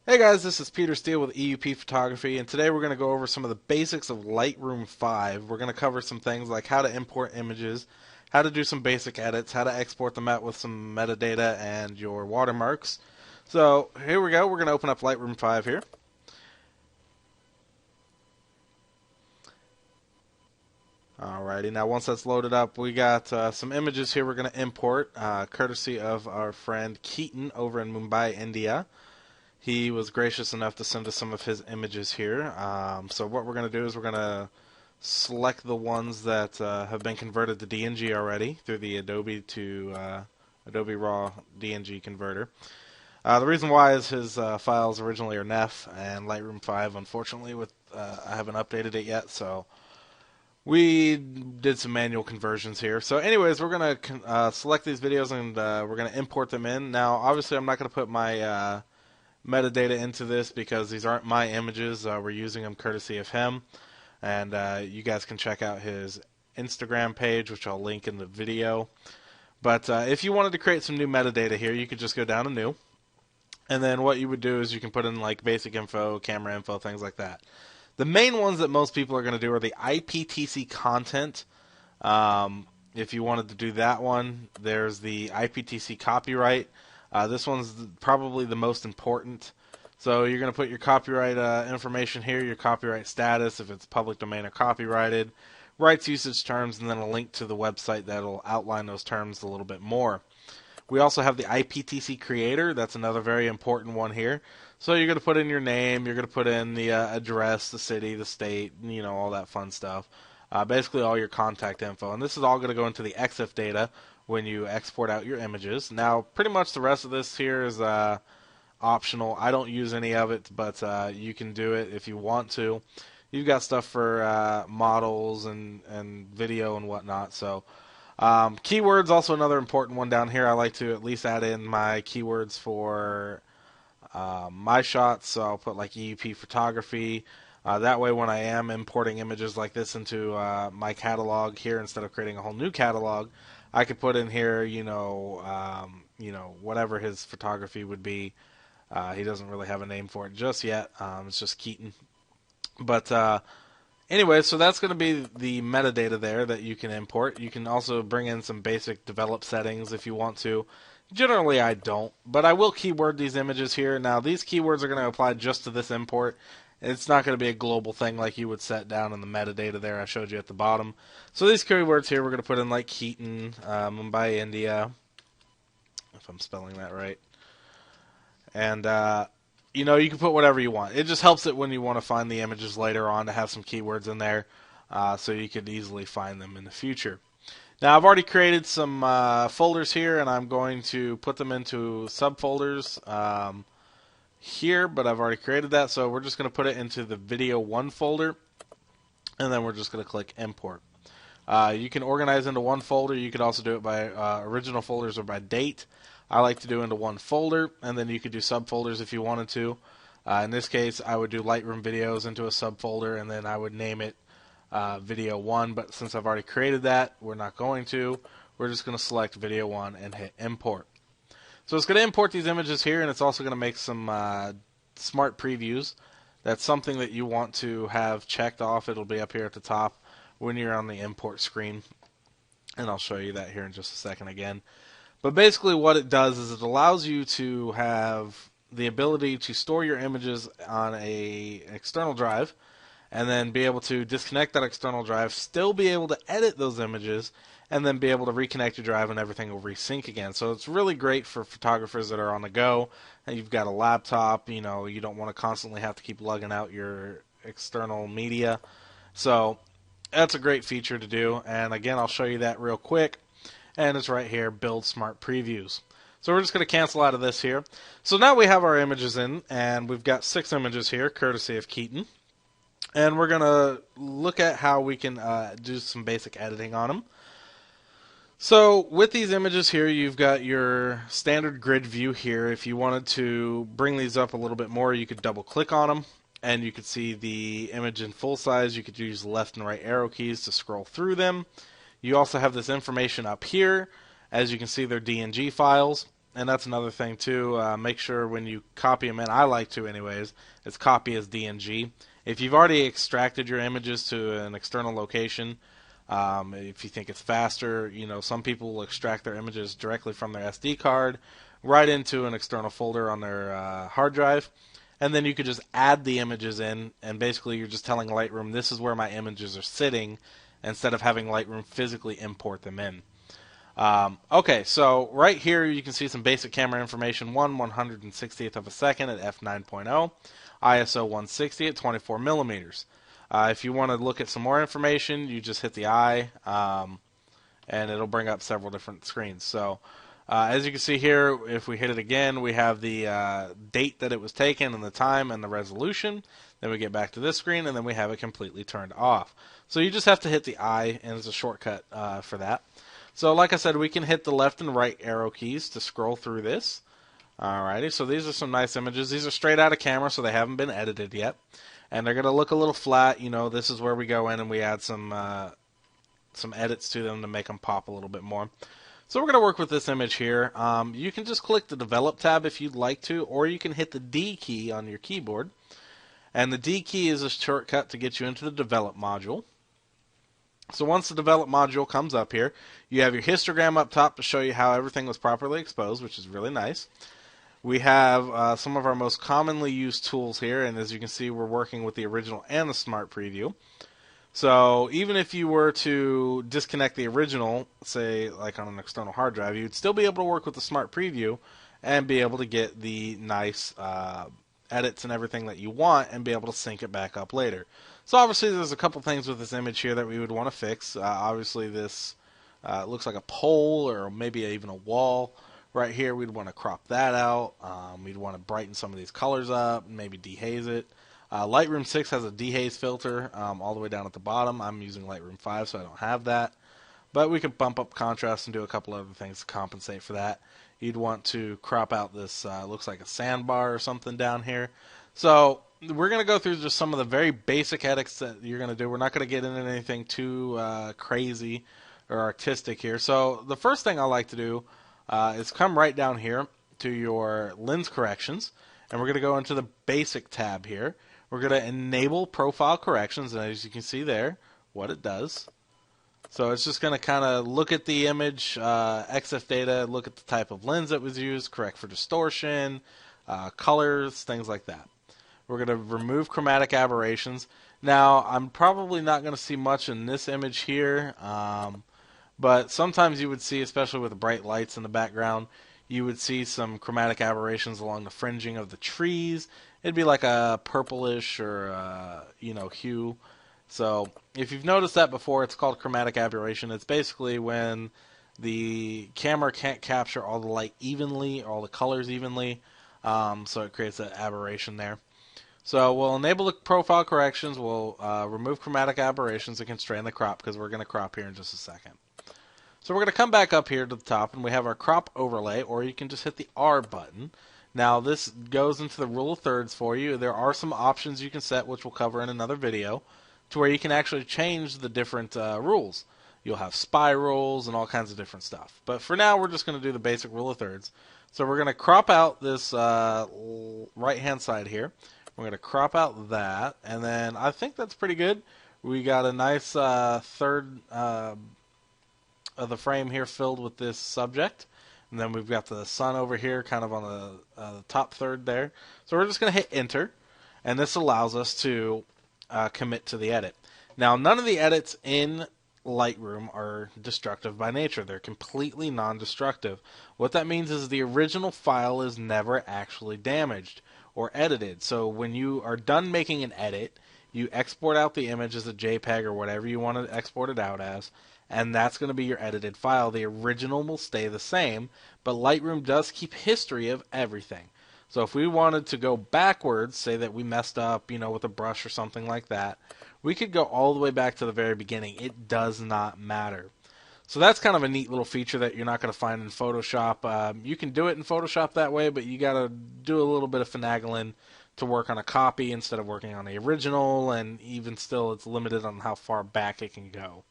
Hey guys, this is Peter Steele with EUP Photography, and today we're going to go over some of the basics of Lightroom 5. We're going to cover some things like how to import images, how to do some basic edits, how to export them out with some metadata and your watermarks. So here we go, we're going to open up Lightroom 5 here. Alrighty, now once that's loaded up, we got some images here we're going to import, courtesy of our friend Keaton over in Mumbai, India. He was gracious enough to send us some of his images here. So what we're going to do is we're going to select the ones that have been converted to DNG already through the Adobe Raw DNG converter. The reason why is his files originally are NEF, and Lightroom 5, unfortunately, I haven't updated it yet, so we did some manual conversions here. So anyways, we're going to select these videos and we're going to import them in. Now, obviously, I'm not going to put my metadata into this because these aren't my images. We're using them courtesy of him, and you guys can check out his Instagram page, which I'll link in the video. But if you wanted to create some new metadata here, you could just go down to new, and then what you would do is you can put in like basic info, camera info, things like that. The main ones that most people are going to do are the IPTC content. If you wanted to do that one, there's the IPTC copyright. This one's probably the most important. So you're going to put your copyright information here, your copyright status, if it's public domain or copyrighted, rights usage terms, and then a link to the website that'll outline those terms a little bit more. We also have the IPTC creator. That's another very important one here. So you're going to put in your name, you're going to put in the address, the city, the state, you know, all that fun stuff. Basically all your contact info. And this is all going to go into the EXIF data when you export out your images. Now, pretty much the rest of this here is optional. I don't use any of it, but you can do it if you want to. You've got stuff for models and video and whatnot. So keywords, also another important one down here. I like to at least add in my keywords for my shots. So I'll put like EUP photography. That way when I am importing images like this into my catalog here, instead of creating a whole new catalog, I could put in here, whatever his photography would be. He doesn't really have a name for it just yet. It's just Keaton. But anyway, so that's going to be the metadata there that you can import. You can also bring in some basic develop settings if you want to. Generally, I don't, but I will keyword these images here. Now, these keywords are going to apply just to this import. It's not going to be a global thing like you would set down in the metadata there I showed you at the bottom. So these keywords here we're going to put in like Keaton, Mumbai, India, if I'm spelling that right. And, you can put whatever you want. It just helps it when you want to find the images later on to have some keywords in there so you could easily find them in the future. Now, I've already created some folders here, and I'm going to put them into subfolders here, but I've already created that, so we're just going to put it into the video 1 folder, and then we're just going to click import. You can organize into one folder. You could also do it by original folders or by date. I like to do into one folder, and then you could do subfolders if you wanted to. In this case, I would do Lightroom videos into a subfolder, and then I would name it video 1, but since I've already created that, we're not going to. We're just going to select video 1 and hit import. So it's going to import these images here, and it's also going to make some smart previews. That's something that you want to have checked off. It'll be up here at the top when you're on the import screen, and I'll show you that here in just a second again. But basically what it does is it allows you to have the ability to store your images on an external drive, and then be able to disconnect that external drive, still be able to edit those images, and then be able to reconnect your drive and everything will resync again. So it's really great for photographers that are on the go, and you've got a laptop, you don't want to constantly have to keep lugging out your external media. So that's a great feature to do, and again, I'll show you that real quick, and it's right here, Build Smart Previews. So we're just going to cancel out of this here. So now we have our images in, and we've got 6 images here, courtesy of Keaton. And we're going to look at how we can do some basic editing on them. So with these images here, you've got your standard grid view here. If you wanted to bring these up a little bit more, you could double click on them, and you could see the image in full size. You could use left and right arrow keys to scroll through them. You also have this information up here. As you can see, they're DNG files. and that's another thing too. Make sure when you copy them in, I like to anyways, is copy as DNG. If you've already extracted your images to an external location, if you think it's faster, some people will extract their images directly from their SD card right into an external folder on their hard drive, and then you could just add the images in, and basically you're just telling Lightroom this is where my images are sitting, instead of having Lightroom physically import them in. Okay, so right here you can see some basic camera information. 1/160th of a second at f9.0, ISO 160 at 24 millimeters. If you want to look at some more information, you just hit the I, and it'll bring up several different screens. So as you can see here, if we hit it again, we have the date that it was taken and the time and the resolution. Then we get back to this screen, and then we have it completely turned off. So you just have to hit the I, and it's a shortcut for that. So like I said, we can hit the left and right arrow keys to scroll through this. Alrighty, so these are some nice images. These are straight out of camera, so they haven't been edited yet. And they're going to look a little flat. This is where we go in and we add some edits to them to make them pop a little bit more. So we're going to work with this image here. You can just click the Develop tab if you'd like to, or you can hit the D key on your keyboard. And the D key is a shortcut to get you into the Develop module. So once the Develop module comes up here, you have your histogram up top to show you how everything was properly exposed, which is really nice. We have some of our most commonly used tools here, and as you can see, we're working with the original and the Smart Preview. So even if you were to disconnect the original, say like on an external hard drive, you'd still be able to work with the Smart Preview and be able to get the nice edits and everything that you want and be able to sync it back up later. So obviously there's a couple things with this image here that we would want to fix. Obviously this looks like a pole or maybe even a wall. Right here we'd want to crop that out. We'd want to brighten some of these colors up and maybe dehaze it. Lightroom 6 has a dehaze filter all the way down at the bottom. I'm using Lightroom 5, so I don't have that. But we could bump up contrast and do a couple other things to compensate for that. You'd want to crop out this, looks like a sandbar or something down here. So we're going to go through just some of the very basic edits that you're going to do. We're not going to get into anything too crazy or artistic here. So the first thing I like to do is come right down here to your lens corrections, and we're going to go into the basic tab here. We're going to enable profile corrections, and as you can see there, what it does. So it's just going to kind of look at the image, EXIF data, look at the type of lens that was used, correct for distortion, colors, things like that. We're going to remove chromatic aberrations. Now, I'm probably not going to see much in this image here, but sometimes you would see, especially with the bright lights in the background, you would see some chromatic aberrations along the fringing of the trees. It'd be like a purplish or hue. So if you've noticed that before, it's called chromatic aberration. It's basically when the camera can't capture all the light evenly, all the colors evenly, so it creates an aberration there. So we'll enable the profile corrections. We'll remove chromatic aberrations and constrain the crop because we're going to crop here in just a second. So we're going to come back up here to the top, and we have our crop overlay, or you can just hit the R button. Now this goes into the rule of thirds for you. There are some options you can set, which we'll cover in another video, to where you can actually change the different rules. You'll have spy rules and all kinds of different stuff. But for now, we're just going to do the basic rule of thirds. So we're going to crop out this right-hand side here. We're going to crop out that, and then I think that's pretty good. We got a nice third of the frame here filled with this subject. And then we've got the sun over here kind of on the top third there. So we're just going to hit enter, and this allows us to commit to the edit. Now, none of the edits in Lightroom are destructive by nature. They're completely non-destructive. What that means is the original file is never actually damaged or edited. So when you are done making an edit, you export out the image as a JPEG or whatever you want to export it out as, and that's going to be your edited file. The original will stay the same, but Lightroom does keep history of everything. So if we wanted to go backwards, say that we messed up, with a brush or something like that, we could go all the way back to the very beginning. It does not matter. So that's kind of a neat little feature that you're not going to find in Photoshop. You can do it in Photoshop that way, but you got to do a little bit of finagling to work on a copy instead of working on the original, and even still it's limited on how far back it can go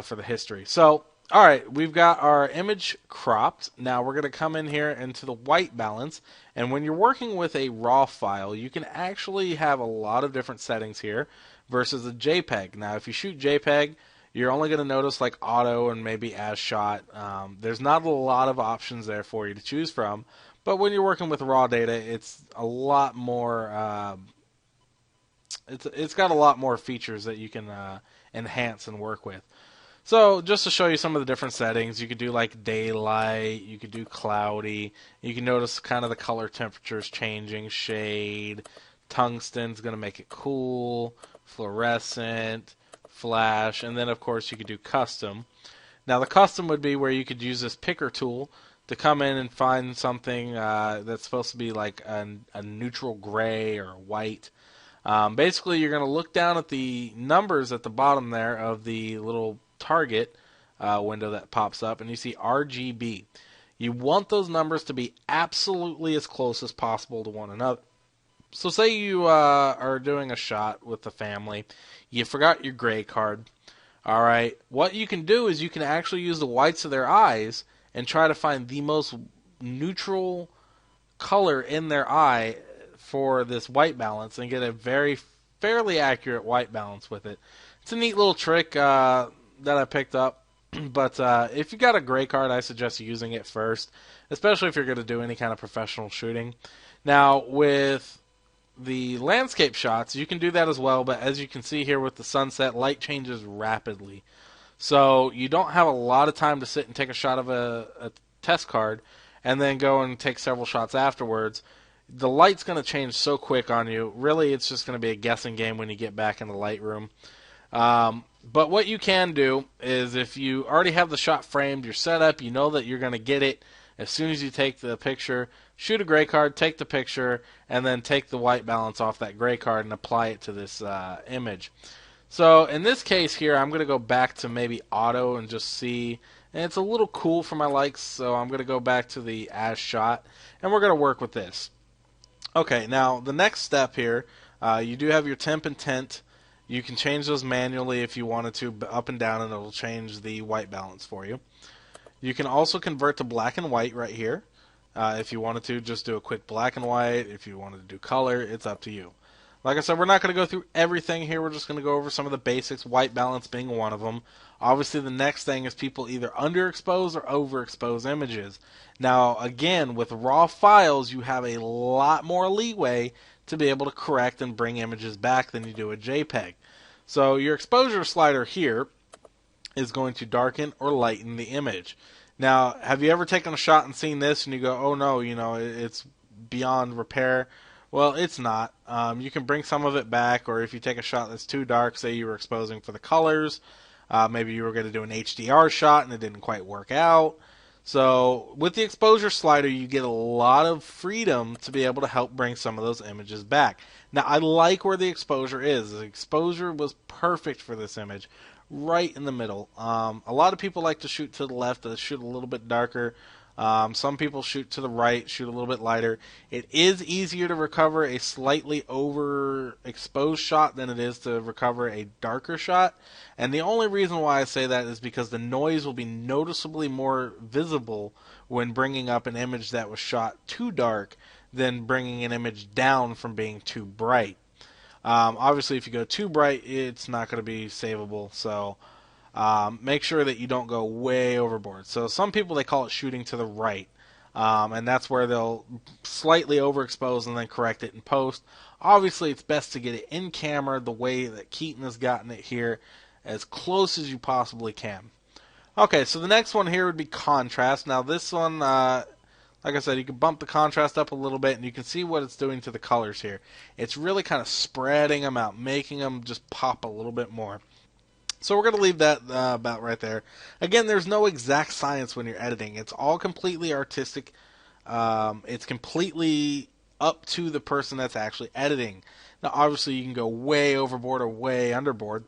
for the history. So All right, we've got our image cropped. Now we're going to come in here into the white balance. And when you're working with a RAW file, you can actually have a lot of different settings here versus a JPEG. Now, if you shoot JPEG, you're only going to notice like auto and maybe as shot. There's not a lot of options there for you to choose from. But when you're working with raw data, it's a lot more. It's got a lot more features that you can enhance and work with. So just to show you some of the different settings, you could do like daylight, you could do cloudy, you can notice kind of the color temperatures changing, shade, tungsten's going to make it cool, fluorescent, flash, and then of course you could do custom. Now the custom would be where you could use this picker tool to come in and find something that's supposed to be like a neutral gray or white. Basically you're going to look down at the numbers at the bottom there of the little target window that pops up, and you see RGB. You want those numbers to be absolutely as close as possible to one another. So say you are doing a shot with the family, you forgot your gray card. All right, what you can do is you can actually use the whites of their eyes and try to find the most neutral color in their eye for this white balance and get a fairly accurate white balance with it. It's a neat little trick that I picked up, but if you got a gray card, I suggest using it first, especially if you're going to do any kind of professional shooting. Now, with the landscape shots, you can do that as well, but as you can see here with the sunset, light changes rapidly. So you don't have a lot of time to sit and take a shot of a test card and then go and take several shots afterwards. The light's going to change so quick on you. Really, it's just going to be a guessing game when you get back in the Lightroom. But what you can do is if you already have the shot framed, you're set up, you know that you're going to get it as soon as you take the picture, shoot a gray card, take the picture, and then take the white balance off that gray card and apply it to this image. So in this case here, I'm going to go back to maybe auto and just see, and it's a little cool for my likes, so I'm going to go back to the as shot, and we're going to work with this. Okay, now the next step here, you do have your temp and tint. You can change those manually if you wanted to, up and down, and it will change the white balance for you. You can also convert to black and white right here. If you wanted to, just do a quick black and white. If you wanted to do color, it's up to you. Like I said, we're not going to go through everything here. We're just going to go over some of the basics, white balance being one of them. Obviously, the next thing is people either underexpose or overexpose images. Now, again, with raw files, you have a lot more leeway to be able to correct and bring images back than you do a JPEG. So your exposure slider here is going to darken or lighten the image. Now, have you ever taken a shot and seen this and you go, oh no, it's beyond repair? Well, it's not. You can bring some of it back, or if you take a shot that's too dark, say you were exposing for the colors, maybe you were going to do an HDR shot and it didn't quite work out. So with the exposure slider, you get a lot of freedom to be able to help bring some of those images back. Now, I like where the exposure is. The exposure was perfect for this image, right in the middle. A lot of people like to shoot to the left, to shoot a little bit darker. Some people shoot to the right, shoot a little bit lighter. It is easier to recover a slightly overexposed shot than it is to recover a darker shot. And the only reason why I say that is because the noise will be noticeably more visible when bringing up an image that was shot too dark than bringing an image down from being too bright. Obviously, if you go too bright, it's not going to be savable. So make sure that you don't go way overboard. So some people, they call it shooting to the right. And that's where they'll slightly overexpose and then correct it in post. Obviously, it's best to get it in camera the way that Keaton has gotten it here, as close as you possibly can. Okay, so the next one here would be contrast. Now this one, like I said, you can bump the contrast up a little bit, and you can see what it's doing to the colors here. It's really kind of spreading them out, making them just pop a little bit more. So we're going to leave that about right there. Again, there's no exact science when you're editing. It's all completely artistic. It's completely up to the person that's actually editing. Now, obviously, you can go way overboard or way underboard.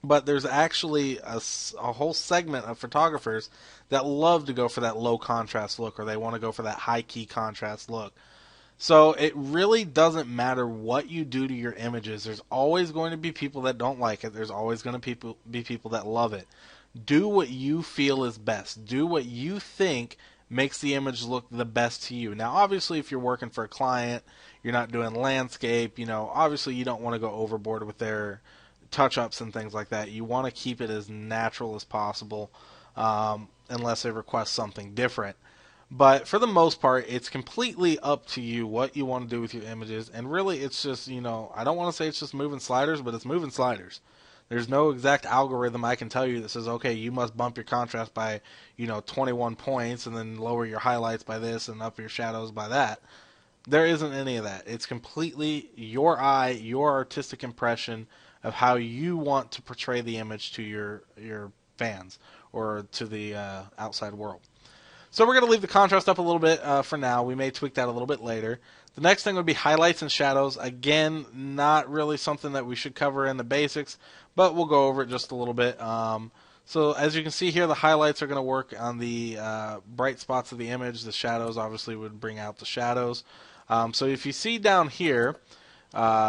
But there's actually a whole segment of photographers that love to go for that low contrast look, or they want to go for that high key contrast look. So it really doesn't matter what you do to your images. There's always going to be people that don't like it. There's always going to be people that love it. Do what you feel is best. Do what you think makes the image look the best to you. Now, obviously, if you're working for a client, you're not doing landscape, obviously you don't want to go overboard with their touch-ups and things like that. You want to keep it as natural as possible, unless they request something different. But for the most part, it's completely up to you what you want to do with your images. And really, it's just, I don't want to say it's just moving sliders, but it's moving sliders. There's no exact algorithm I can tell you that says, okay, you must bump your contrast by, 21 points and then lower your highlights by this and up your shadows by that. There isn't any of that. It's completely your eye, your artistic impression of how you want to portray the image to your fans or to the outside world. So we're going to leave the contrast up a little bit for now. We may tweak that a little bit later. The next thing would be highlights and shadows. Again, not really something that we should cover in the basics, but we'll go over it just a little bit. So as you can see here, the highlights are going to work on the bright spots of the image. The shadows obviously would bring out the shadows. So if you see down here,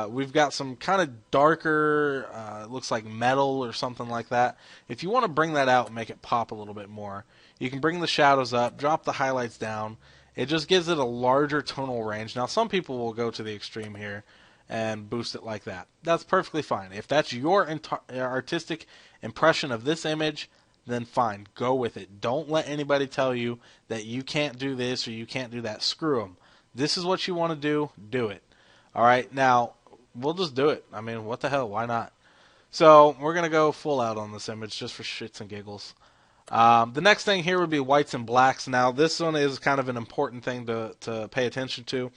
we've got some kind of darker, it looks like metal or something like that. If you want to bring that out and make it pop a little bit more, you can bring the shadows up, drop the highlights down. It just gives it a larger tonal range. Now, some people will go to the extreme here and boost it like that. That's perfectly fine. If that's your artistic impression of this image, then fine. Go with it. Don't let anybody tell you that you can't do this or you can't do that. Screw them. This is what you want to do it. All right, now, we'll just do it. I mean, what the hell? Why not? So we're going to go full out on this image just for shits and giggles. The next thing here would be whites and blacks. Now, this one is kind of an important thing to pay attention to.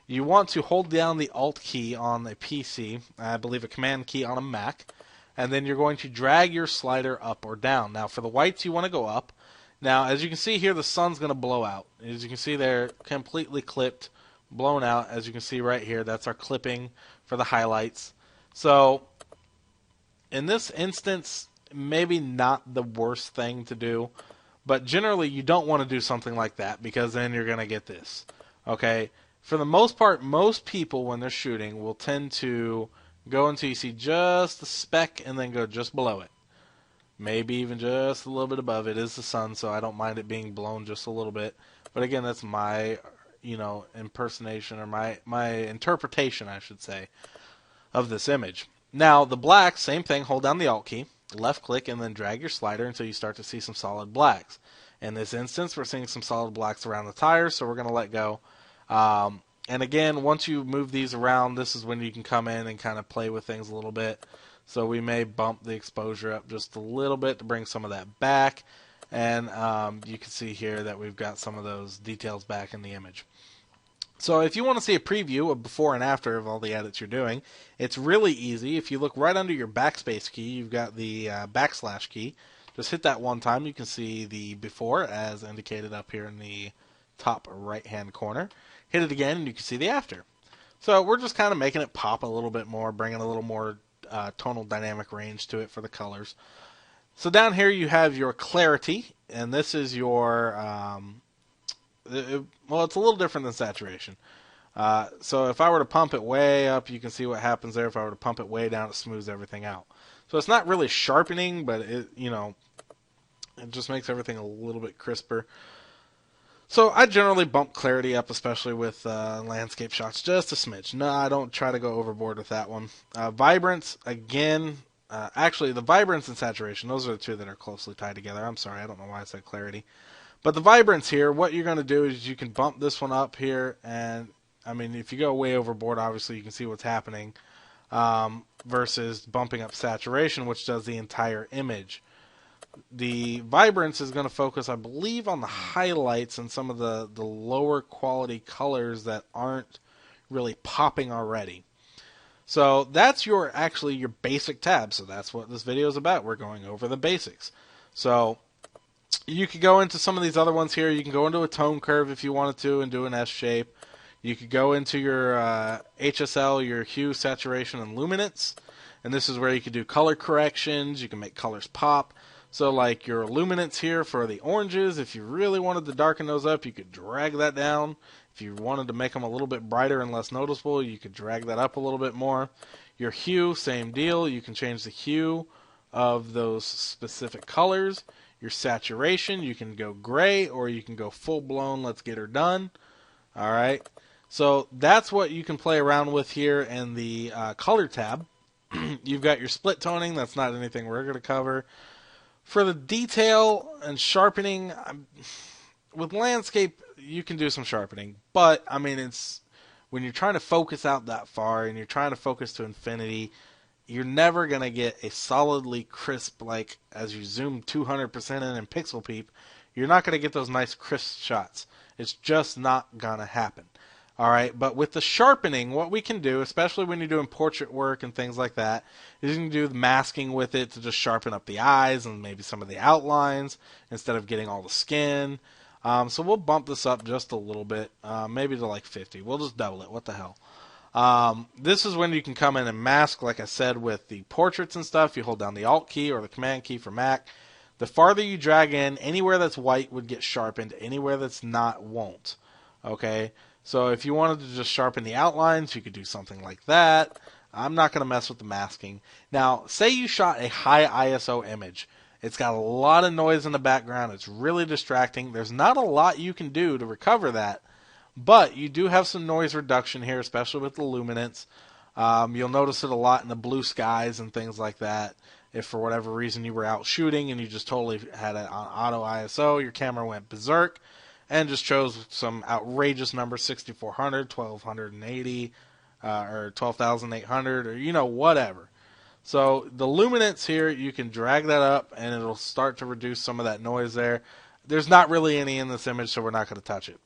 You want to hold down the Alt key on a PC, I believe a Command key on a Mac, and then you're going to drag your slider up or down. Now, for the whites, you want to go up. Now, as you can see here, the sun's going to blow out. As you can see, they're completely clipped, blown out. As you can see right here, that's our clipping for the highlights. So, in this instance, maybe not the worst thing to do, but generally you don't want to do something like that because then you're going to get this. Okay? For the most part, most people when they're shooting will tend to go until you see just a speck and then go just below it. Maybe even just a little bit above it is the sun, so I don't mind it being blown just a little bit. But again, that's my, impersonation or my interpretation, I should say, of this image. Now, the black, same thing, hold down the Alt key, left click, and then drag your slider until you start to see some solid blacks. In this instance, we're seeing some solid blacks around the tires, so we're going to let go. And again, once you move these around, this is when you can come in and kind of play with things a little bit. So we may bump the exposure up just a little bit to bring some of that back. And you can see here that we've got some of those details back in the image. So if you want to see a preview of before and after of all the edits you're doing, it's really easy. If you look right under your backspace key, you've got the backslash key. Just hit that one time. You can see the before as indicated up here in the top right-hand corner. Hit it again and you can see the after. So we're just kind of making it pop a little bit more, bringing a little more tonal dynamic range to it for the colors. So down here you have your clarity, and this is your... well, it's a little different than saturation. So if I were to pump it way up, you can see what happens there. If I were to pump it way down, it smooths everything out. So it's not really sharpening, but it just makes everything a little bit crisper. So I generally bump clarity up, especially with landscape shots, just a smidge. No, I don't try to go overboard with that one. Vibrance, again, actually the vibrance and saturation, those are the two that are closely tied together. I'm sorry, I don't know why I said clarity. But the vibrance here, what you're going to do is you can bump this one up here, and I mean, if you go way overboard, obviously you can see what's happening, versus bumping up saturation, which does the entire image. The vibrance is going to focus, I believe, on the highlights and some of the lower quality colors that aren't really popping already. So that's actually your basic tab. So that's what this video is about. We're going over the basics. So you could go into some of these other ones here. You can go into a tone curve if you wanted to and do an S shape. You could go into your HSL, your hue, saturation, and luminance. And this is where you could do color corrections. You can make colors pop. So like your luminance here for the oranges, if you really wanted to darken those up, you could drag that down. If you wanted to make them a little bit brighter and less noticeable, you could drag that up a little bit more. Your hue, same deal. You can change the hue of those specific colors. Your saturation, you can go gray or you can go full blown, let's get her done. All right. So that's what you can play around with here in the color tab. You've got your split toning. That's not anything we're going to cover. For the detail and sharpening, with landscape, you can do some sharpening. But, I mean, it's when you're trying to focus out that far and you're trying to focus to infinity, you're never going to get a solidly crisp, like as you zoom 200% in Pixel Peep, you're not going to get those nice crisp shots. It's just not going to happen. All right, but with the sharpening, what we can do, especially when you're doing portrait work and things like that, is you can do the masking with it to just sharpen up the eyes and maybe some of the outlines instead of getting all the skin. So we'll bump this up just a little bit, maybe to like 50. We'll just double it. What the hell? This is when you can come in and mask, like I said, with the portraits and stuff. You hold down the Alt key or the Command key for Mac. The farther you drag in, anywhere that's white would get sharpened. Anywhere that's not won't. Okay? So if you wanted to just sharpen the outlines, you could do something like that. I'm not going to mess with the masking. Now, say you shot a high ISO image. It's got a lot of noise in the background. It's really distracting. There's not a lot you can do to recover that. But you do have some noise reduction here, especially with the luminance. You'll notice it a lot in the blue skies and things like that. If for whatever reason you were out shooting and you just totally had it on auto ISO, your camera went berserk and just chose some outrageous number, 6400, 1280, or 12,800, or whatever. So the luminance here, you can drag that up and it'll start to reduce some of that noise there. There's not really any in this image, so we're not going to touch it.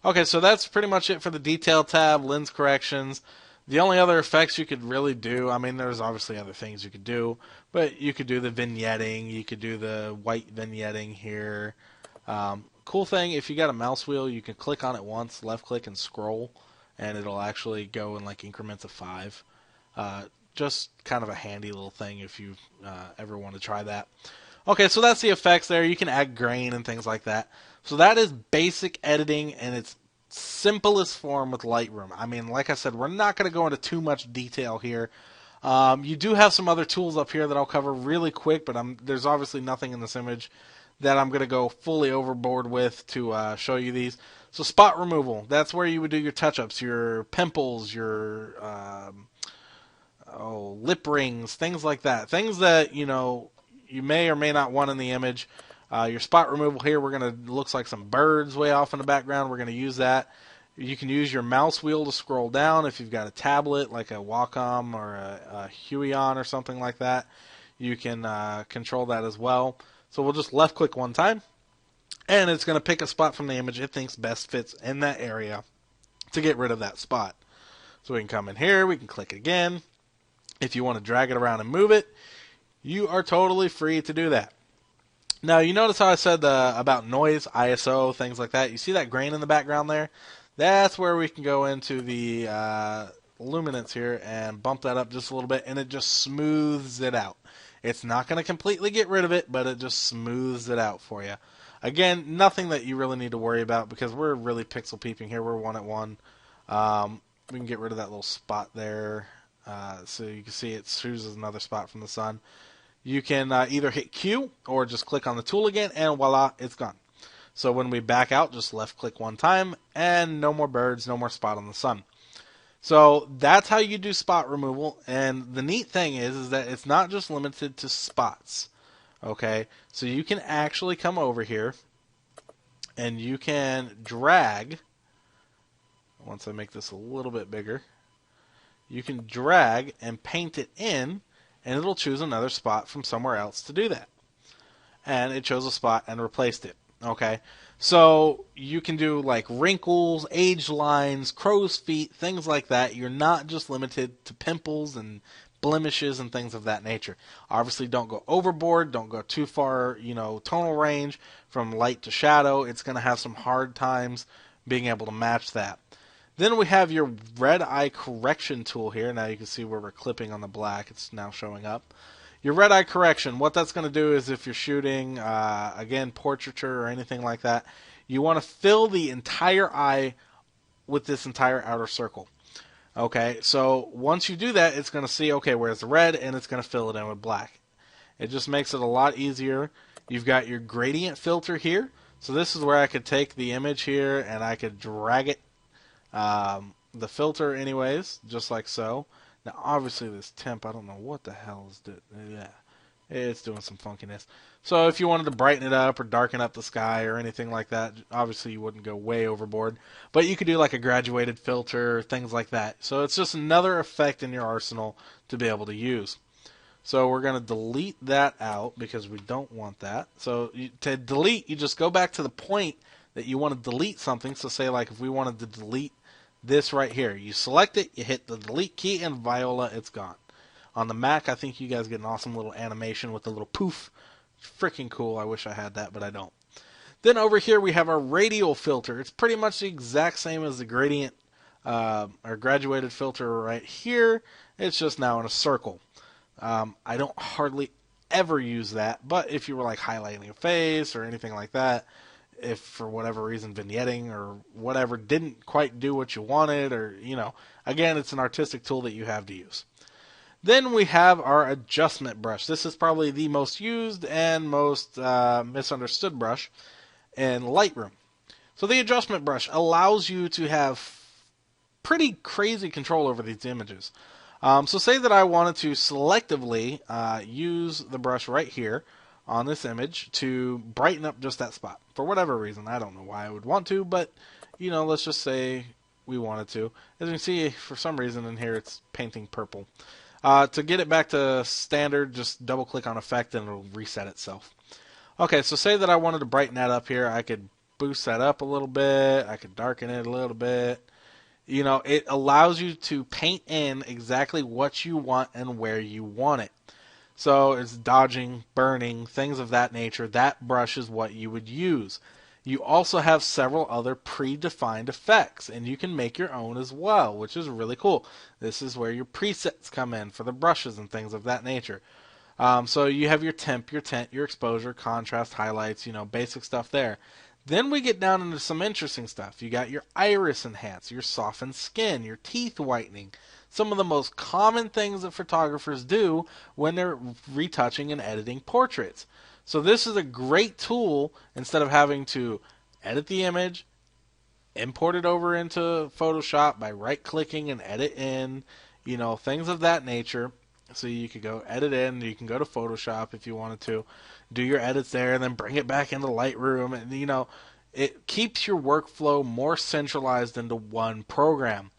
Okay, so that's pretty much it for the detail tab, lens corrections. The only other effects you could really do, I mean, there's obviously other things you could do, but you could do the vignetting, you could do the white vignetting here. Cool thing, if you got a mouse wheel, you can click on it once, left click and scroll, and it'll actually go in like increments of 5. Just kind of a handy little thing if you ever want to try that. Okay, so that's the effects there. You can add grain and things like that. So that is basic editing in its simplest form with Lightroom. I mean, like I said, we're not going to go into too much detail here. You do have some other tools up here that I'll cover really quick, but there's obviously nothing in this image that I'm going to go fully overboard with to show you these. So spot removal, that's where you would do your touch-ups, your pimples, your lip rings, things like that. Things that, you may or may not want in the image. Your spot removal here, looks like some birds way off in the background. We're going to use that. You can use your mouse wheel to scroll down if you've got a tablet like a Wacom or a Huion or something like that. You can control that as well. So we'll just left click one time, and it's going to pick a spot from the image it thinks best fits in that area to get rid of that spot. So we can come in here, we can click again. If you want to drag it around and move it, you are totally free to do that. Now, you notice how I said about noise, ISO, things like that. You see that grain in the background there? That's where we can go into the luminance here and bump that up just a little bit, and it just smooths it out. It's not going to completely get rid of it, but it just smooths it out for you. Again, nothing that you really need to worry about because we're really pixel peeping here. We're 1 at 1. We can get rid of that little spot there. So you can see it chooses another spot from the sun. You can either hit Q or just click on the tool again, and voila, it's gone. So when we back out, just left click one time, and no more birds, no more spot on the sun. So that's how you do spot removal, and the neat thing is that it's not just limited to spots. Okay, so you can actually come over here, and you can drag, once I make this a little bit bigger, you can drag and paint it in, and it'll choose another spot from somewhere else to do that. And it chose a spot and replaced it. Okay, so you can do like wrinkles, age lines, crow's feet, things like that. You're not just limited to pimples and blemishes and things of that nature. Obviously, don't go overboard. Don't go too far, tonal range from light to shadow. It's going to have some hard times being able to match that. Then we have your red eye correction tool here. Now you can see where we're clipping on the black. It's now showing up. Your red eye correction, what that's going to do is if you're shooting, again, portraiture or anything like that, you want to fill the entire eye with this entire outer circle. Okay, so once you do that, it's going to see, okay, where's the red, and it's going to fill it in with black. It just makes it a lot easier. You've got your gradient filter here. So this is where I could take the image here and I could drag it, the filter anyways, just like so. Now obviously this temp, I don't know what the hell is doing. Yeah, it's doing some funkiness. So if you wanted to brighten it up or darken up the sky or anything like that, obviously you wouldn't go way overboard. But you could do like a graduated filter, things like that. So it's just another effect in your arsenal to be able to use. So we're going to delete that out because we don't want that. So to delete, you just go back to the point that you want to delete something. So say like if we wanted to delete this right here, you select it, you hit the delete key, and voila, it's gone. On the Mac, I think you guys get an awesome little animation with the little poof. Freaking cool. I wish I had that, but I don't. Then over here we have our radial filter. It's pretty much the exact same as the gradient or graduated filter right here. It's just now in a circle. I don't hardly ever use that, but if you were like highlighting a face or anything like that, if for whatever reason vignetting or whatever didn't quite do what you wanted, or again, it's an artistic tool that you have to use. Then we have our adjustment brush. This is probably the most used and most misunderstood brush in Lightroom. So the adjustment brush allows you to have pretty crazy control over these images. So say that I wanted to selectively use the brush right here on this image to brighten up just that spot. For whatever reason, I don't know why I would want to, but let's just say we wanted to. As you can see, for some reason in here it's painting purple. To get it back to standard, just double click on effect and it'll reset itself. Okay, so say that I wanted to brighten that up here. I could boost that up a little bit. I could darken it a little bit. It allows you to paint in exactly what you want and where you want it. So it's dodging, burning, things of that nature. That brush is what you would use. You also have several other predefined effects, and you can make your own as well, which is really cool. This is where your presets come in for the brushes and things of that nature. So you have your temp, your tint, your exposure, contrast, highlights, basic stuff there. Then we get down into some interesting stuff. You got your iris enhance, your softened skin, your teeth whitening. Some of the most common things that photographers do when they're retouching and editing portraits. So this is a great tool instead of having to edit the image, import it over into Photoshop by right-clicking and edit in, things of that nature. So you could go edit in, you can go to Photoshop if you wanted to, do your edits there, and then bring it back into Lightroom. And, it keeps your workflow more centralized into one program.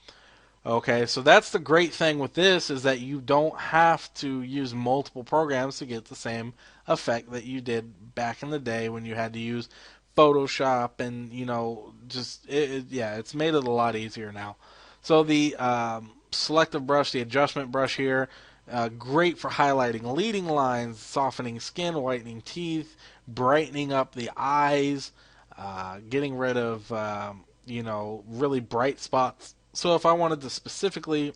Okay, so that's the great thing with this, is that you don't have to use multiple programs to get the same effect that you did back in the day when you had to use Photoshop and, it's made it a lot easier now. So the selective brush, the adjustment brush here, great for highlighting leading lines, softening skin, whitening teeth, brightening up the eyes, getting rid of, really bright spots. So if I wanted to specifically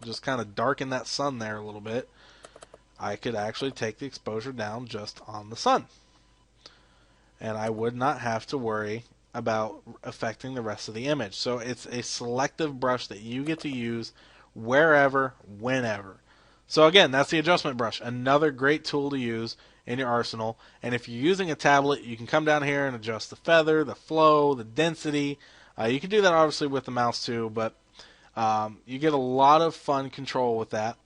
just kind of darken that sun there a little bit, I could actually take the exposure down just on the sun. And I would not have to worry about affecting the rest of the image. So it's a selective brush that you get to use wherever, whenever. So again, that's the adjustment brush. Another great tool to use in your arsenal. And if you're using a tablet, you can come down here and adjust the feather, the flow, the density. You can do that obviously with the mouse too, but you get a lot of fun control with that.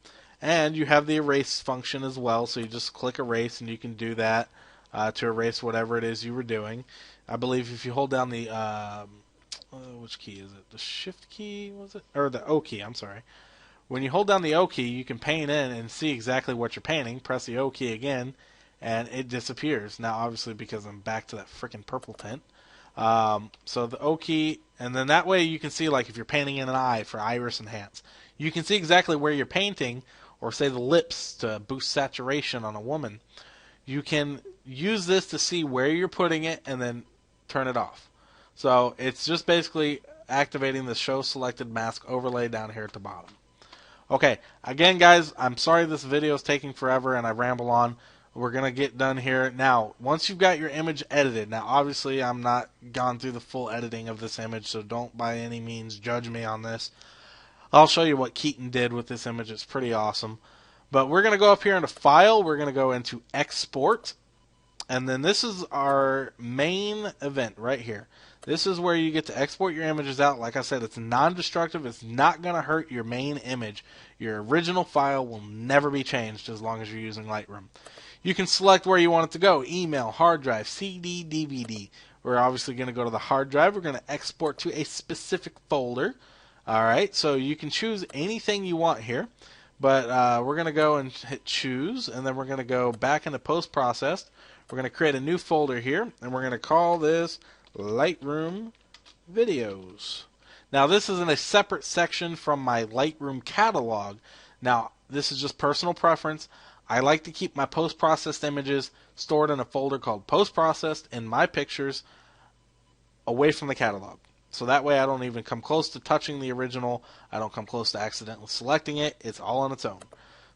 And you have the erase function as well, so you just click erase and you can do that to erase whatever it is you were doing. I believe if you hold down the, which key is it? The shift key, was it? Or the O key, I'm sorry. When you hold down the O key, you can paint in and see exactly what you're painting. Press the O key again, and it disappears. Now, obviously, because I'm back to that freaking purple tint. So the O key, and then that way you can see, like, if you're painting in an eye for iris enhance, you can see exactly where you're painting, or say the lips to boost saturation on a woman. You can use this to see where you're putting it and then turn it off. So it's just basically activating the show selected mask overlay down here at the bottom. Okay, again guys, I'm sorry this video is taking forever and I ramble on. We're going to get done here. Now, once you've got your image edited, now obviously I'm not gone through the full editing of this image, so don't by any means judge me on this. I'll show you what Keaton did with this image. It's pretty awesome. But we're going to go up here into File. We're going to go into Export. And then this is our main event right here. This is where you get to export your images out. Like I said, it's non-destructive. It's not going to hurt your main image. Your original file will never be changed as long as you're using Lightroom. You can select where you want it to go. Email, hard drive, CD, DVD. We're obviously going to go to the hard drive. We're going to export to a specific folder. Alright, so you can choose anything you want here. But we're going to go and hit choose. And then we're going to go back into post-processed. We're going to create a new folder here. And we're going to call this Lightroom Videos. Now this is in a separate section from my Lightroom catalog. Now this is just personal preference. I like to keep my post-processed images stored in a folder called post-processed in my pictures away from the catalog. So that way I don't even come close to touching the original. I don't come close to accidentally selecting it. It's all on its own.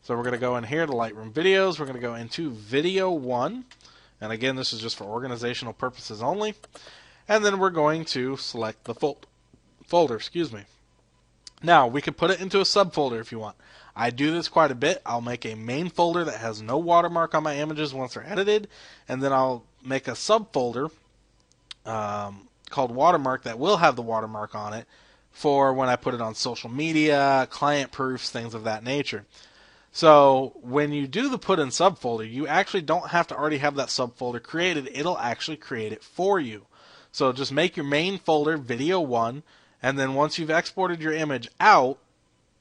So we're going to go in here to Lightroom Videos. We're going to go into Video 1. And again, this is just for organizational purposes only. And then we're going to select the folder. Excuse me. Now, we can put it into a subfolder if you want. I do this quite a bit. I'll make a main folder that has no watermark on my images once they're edited. And then I'll make a subfolder called Watermark that will have the watermark on it for when I put it on social media, client proofs, things of that nature. So when you do the put in subfolder, you actually don't have to already have that subfolder created. It'll actually create it for you. So just make your main folder Video 1, and then once you've exported your image out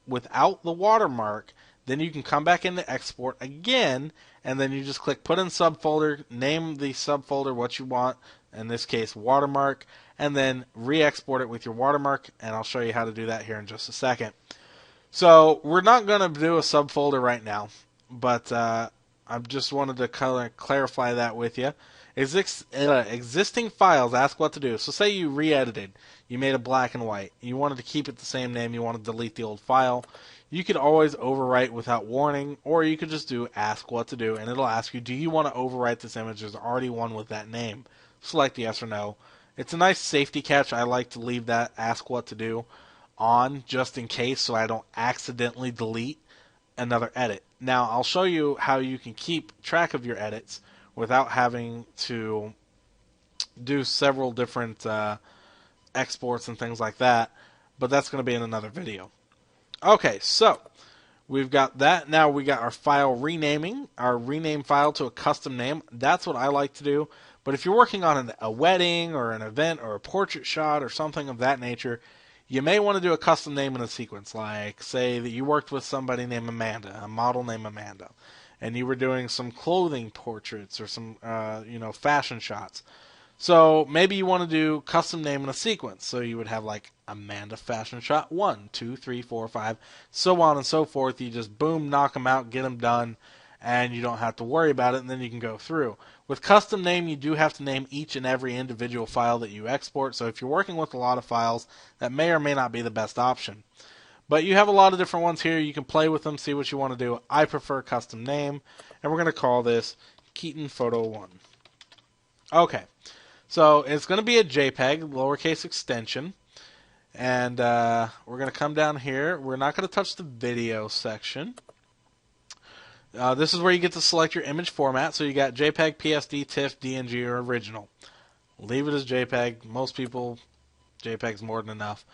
without the watermark, then you can come back into export again, and then you just click put in subfolder, name the subfolder what you want, in this case watermark, and then re-export it with your watermark, and I'll show you how to do that here in just a second. So we're not going to do a subfolder right now, but I just wanted to kind of clarify that with you. Existing files, ask what to do. So say you re-edited, you made a black and white, you wanted to keep it the same name, you want to delete the old file. You could always overwrite without warning, or you could just do ask what to do, and it'll ask you, do you want to overwrite this image? There's already one with that name. Select yes or no. It's a nice safety catch. I like to leave that ask what to do on just in case so I don't accidentally delete another edit. Now I'll show you how you can keep track of your edits without having to do several different exports and things like that, but that's going to be in another video. Okay, so we've got that. Now we got our file renaming, our rename file to a custom name. That's what I like to do. But if you're working on a wedding or an event or a portrait shot or something of that nature, you may want to do a custom name in a sequence. Like, say that you worked with somebody named Amanda, a model named Amanda, and you were doing some clothing portraits or some, fashion shots. So maybe you want to do custom name in a sequence. So you would have like Amanda fashion shot 1, 2, 3, 4, 5, so on and so forth. You just boom, knock them out, get them done, and you don't have to worry about it, and then you can go through. With custom name, you do have to name each and every individual file that you export. So if you're working with a lot of files, that may or may not be the best option. But you have a lot of different ones here. You can play with them, see what you want to do. I prefer custom name, and we're going to call this Keaton Photo 1. Okay, so it's going to be a JPEG, lowercase extension. And we're going to come down here. We're not going to touch the video section. This is where you get to select your image format. So you got JPEG, PSD, TIFF, DNG, or original. Leave it as JPEG. Most people, JPEG's more than enough.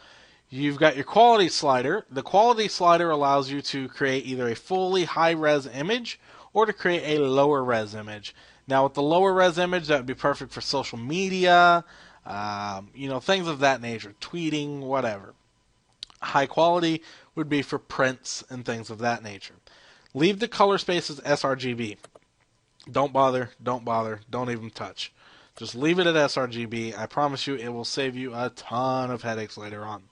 You've got your quality slider. The quality slider allows you to create either a fully high-res image or to create a lower-res image. Now, with the lower-res image, that would be perfect for social media, things of that nature, tweeting, whatever. High quality would be for prints and things of that nature. Leave the color space as sRGB. Don't bother, don't even touch. Just leave it at sRGB. I promise you it will save you a ton of headaches later on.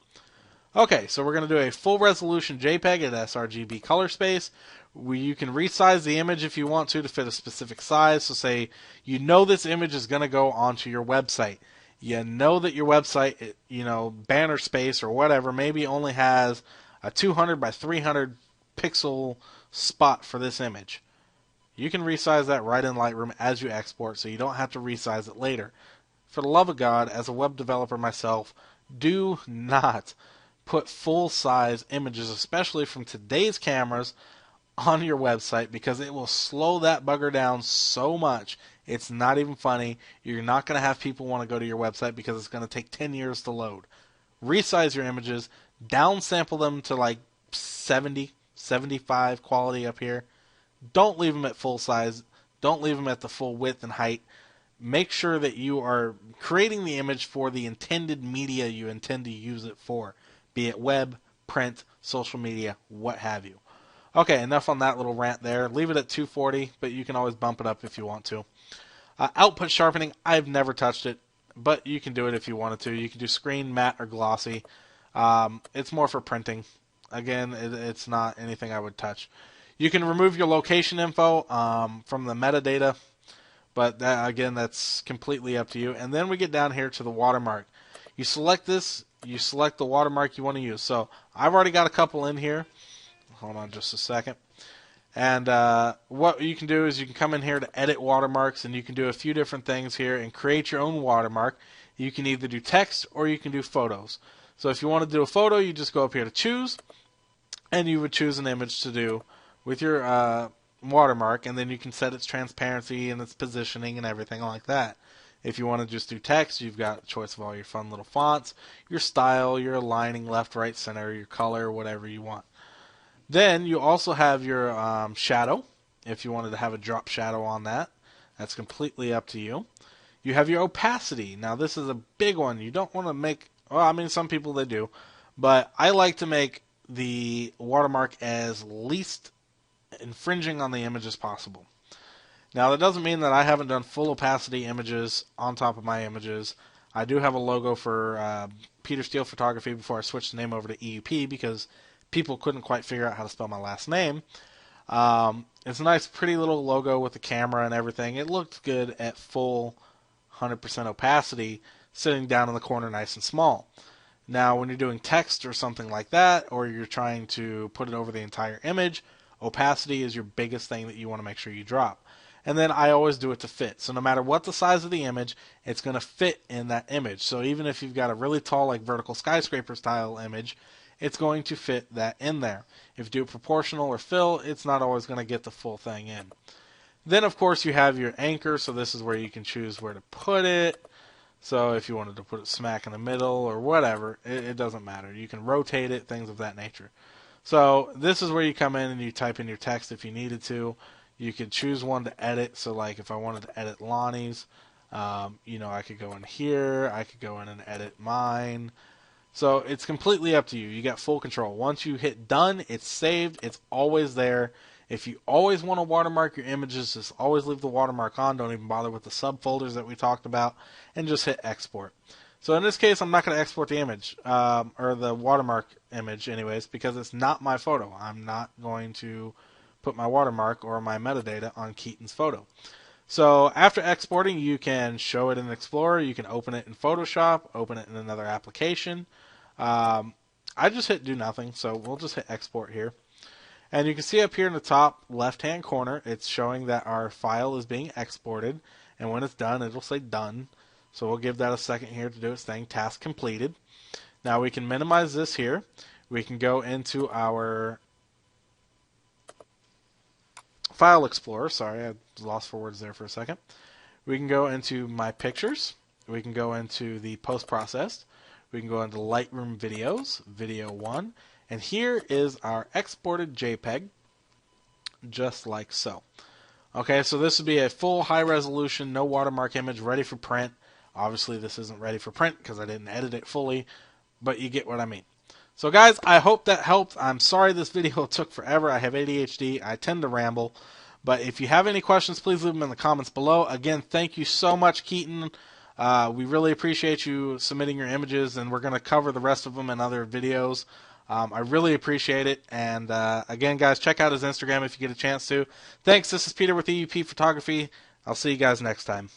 Okay, so we're going to do a full resolution JPEG at sRGB color space. You can resize the image if you want to fit a specific size. So say you know this image is going to go onto your website. You know that your website, banner space or whatever, maybe only has a 200 by 300 pixel spot for this image. You can resize that right in Lightroom as you export, so you don't have to resize it later. For the love of God, as a web developer myself, do not put full-size images, especially from today's cameras, on your website because it will slow that bugger down so much. It's not even funny. You're not going to have people want to go to your website because it's going to take 10 years to load. Resize your images, downsample them to like 70, 75 quality up here. Don't leave them at full size. Don't leave them at the full width and height. Make sure that you are creating the image for the intended media you intend to use it for, be it web, print, social media, what have you. Okay, enough on that little rant there. Leave it at 240, but you can always bump it up if you want to. Output sharpening, I've never touched it, but you can do it if you wanted to. You can do screen, matte, or glossy. It's more for printing. Again, it's not anything I would touch. You can remove your location info from the metadata, but again, that's completely up to you. And then we get down here to the watermark. You select this, you select the watermark you want to use. So I've already got a couple in here. Hold on just a second. And what you can do is you can come in here to edit watermarks, and you can do a few different things here and create your own watermark. You can either do text or you can do photos. So if you want to do a photo, you just go up here to choose, and you would choose an image to do with your watermark, and then you can set its transparency and its positioning and everything like that. If you want to just do text, you've got a choice of all your fun little fonts, your style, your aligning left, right, center, your color, whatever you want. Then you also have your shadow, if you wanted to have a drop shadow on that. That's completely up to you. You have your opacity. Now this is a big one. You don't want to make, well, I mean some people they do, but I like to make the watermark as least infringing on the image as possible. Now that doesn't mean that I haven't done full opacity images on top of my images. I do have a logo for Peter Steele Photography before I switched the name over to EUP because people couldn't quite figure out how to spell my last name. It's a nice pretty little logo with the camera and everything. It looked good at full 100% opacity sitting down in the corner nice and small. Now when you're doing text or something like that, or you're trying to put it over the entire image, opacity is your biggest thing that you want to make sure you drop. And then I always do it to fit. So no matter what the size of the image, it's going to fit in that image. So even if you've got a really tall, like vertical skyscraper style image, it's going to fit that in there. If you do proportional or fill, it's not always going to get the full thing in. Then of course you have your anchor. So this is where you can choose where to put it. So if you wanted to put it smack in the middle or whatever, it doesn't matter. You can rotate it, things of that nature. So this is where you come in and you type in your text if you needed to. You could choose one to edit. So like if I wanted to edit Lonnie's, I could go in here. I could go in and edit mine. So it's completely up to you. You got full control. Once you hit done, it's saved. It's always there. If you always want to watermark your images, just always leave the watermark on. Don't even bother with the subfolders that we talked about, and just hit export. So in this case, I'm not going to export the image, or the watermark image anyways, because it's not my photo. I'm not going to put my watermark or my metadata on Keaton's photo. So after exporting, you can show it in Explorer. You can open it in Photoshop, open it in another application. I just hit do nothing, so we'll just hit export here. And you can see up here in the top left-hand corner, it's showing that our file is being exported. And when it's done, it'll say done. So we'll give that a second here to do its thing. Task completed. Now we can minimize this here. We can go into our File Explorer. Sorry, I lost for words there for a second. We can go into My Pictures. We can go into the Post-Processed. We can go into Lightroom Videos, Video 1. And here is our exported JPEG, just like so. Okay, so this would be a full high-resolution, no watermark image, ready for print. Obviously, this isn't ready for print because I didn't edit it fully, but you get what I mean. So guys, I hope that helped. I'm sorry this video took forever. I have ADHD. I tend to ramble. But if you have any questions, please leave them in the comments below. Again, thank you so much, Keaton. We really appreciate you submitting your images, and we're going to cover the rest of them in other videos. I really appreciate it. And again, guys, check out his Instagram if you get a chance to. Thanks. This is Peter with EUP Photography. I'll see you guys next time.